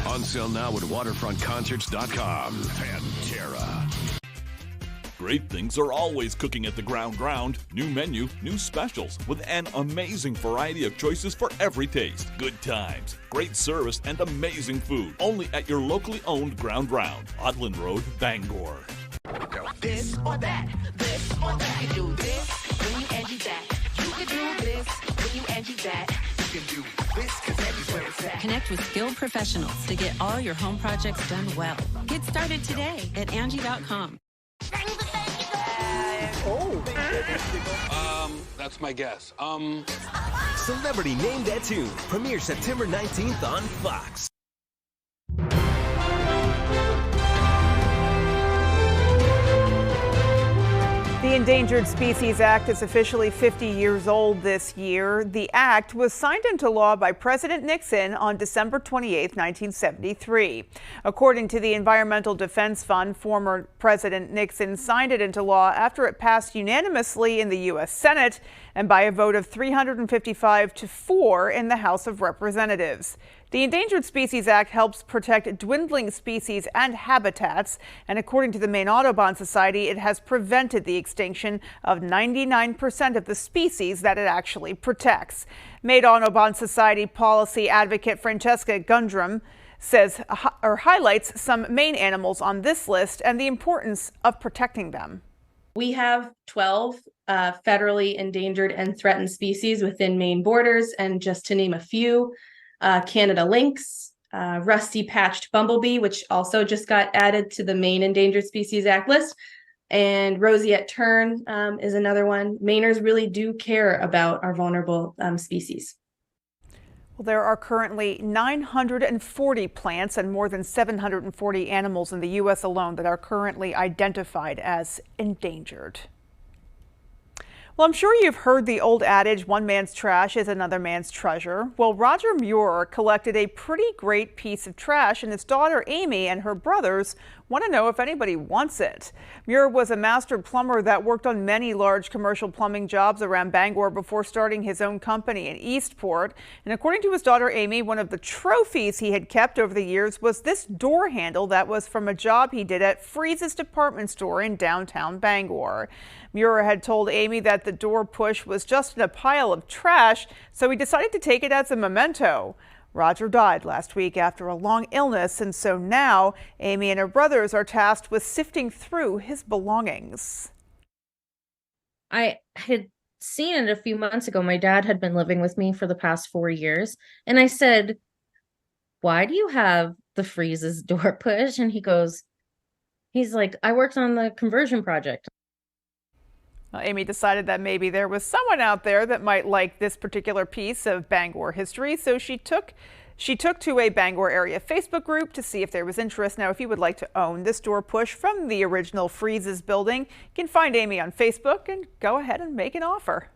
On sale now at waterfrontconcerts.com. Pantera. Great things are always cooking at the Ground. New menu, new specials, with an amazing variety of choices for every taste. Good times, great service, and amazing food. Only at your locally owned Ground. Odland Road, Bangor. This or that, this or that. You can do this when you Angie that. You can do this when you Angie that. You can do this because Angie's where it's at. Connect with skilled professionals to get all your home projects done well. Get started today at Angie.com. That's my guess. Celebrity Name That Tune premieres September 19th on Fox. The Endangered Species Act is officially 50 years old this year. The act was signed into law by President Nixon on December 28, 1973. According to the Environmental Defense Fund, former President Nixon signed it into law after it passed unanimously in the U.S. Senate and by a vote of 355 to 4 in the House of Representatives. The Endangered Species Act helps protect dwindling species and habitats, and according to the Maine Audubon Society, it has prevented the extinction of 99% of the species that it actually protects. Maine Audubon Society policy advocate Francesca Gundrum says or highlights some Maine animals on this list and the importance of protecting them. We have 12 federally endangered and threatened species within Maine borders, and just to name a few, Canada lynx, rusty patched bumblebee, which also just got added to the Maine Endangered Species Act list, and roseate tern is another one. Mainers really do care about our vulnerable species. Well, there are currently 940 plants and more than 740 animals in the U.S. alone that are currently identified as endangered. Well, I'm sure you've heard the old adage, one man's trash is another man's treasure. Well, Roger Muir collected a pretty great piece of trash, and his daughter Amy and her brothers want to know if anybody wants it. Muir was a master plumber that worked on many large commercial plumbing jobs around Bangor before starting his own company in Eastport. And according to his daughter Amy, one of the trophies he had kept over the years was this door handle that was from a job he did at Freeze's department store in downtown Bangor. Muir had told Amy that the door push was just in a pile of trash, so he decided to take it as a memento. Roger died last week after a long illness, and so now Amy and her brothers are tasked with sifting through his belongings. I had seen it a few months ago. My dad had been living with me for the past 4 years, and I said, "Why do you have the Freeze's door push?" And he's like, "I worked on the conversion project." Well, Amy decided that maybe there was someone out there that might like this particular piece of Bangor history, so she took to a Bangor area Facebook group to see if there was interest. Now, if you would like to own this door push from the original Freeze's building, you can find Amy on Facebook and go ahead and make an offer.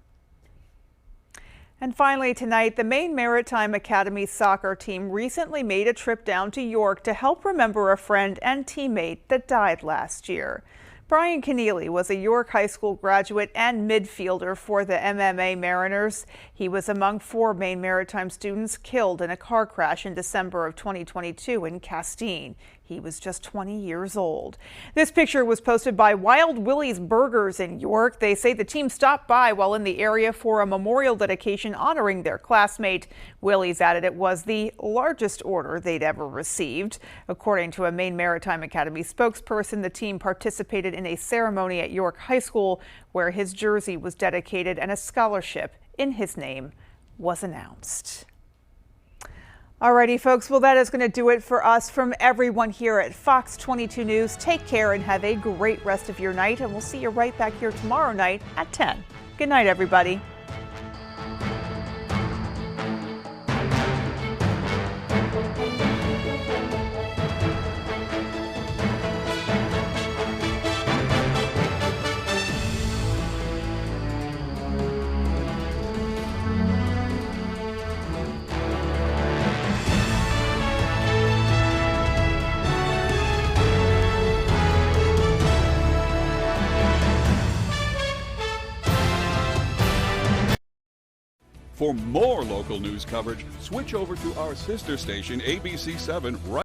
And finally tonight, the Maine Maritime Academy soccer team recently made a trip down to York to help remember a friend and teammate that died last year. Brian Keneally was a York High School graduate and midfielder for the MMA Mariners. He was among 4 Maine Maritime students killed in a car crash in December of 2022 in Castine. He was just 20 years old. This picture was posted by Wild Willie's Burgers in York. They say the team stopped by while in the area for a memorial dedication honoring their classmate. Willie's added it was the largest order they'd ever received. According to a Maine Maritime Academy spokesperson, the team participated in a ceremony at York High School where his jersey was dedicated and a scholarship in his name was announced. Alrighty, folks. Well, that is going to do it for us from everyone here at Fox 22 News. Take care and have a great rest of your night, and we'll see you right back here tomorrow night at 10. Good night, everybody. For more local news coverage, switch over to our sister station, ABC7, right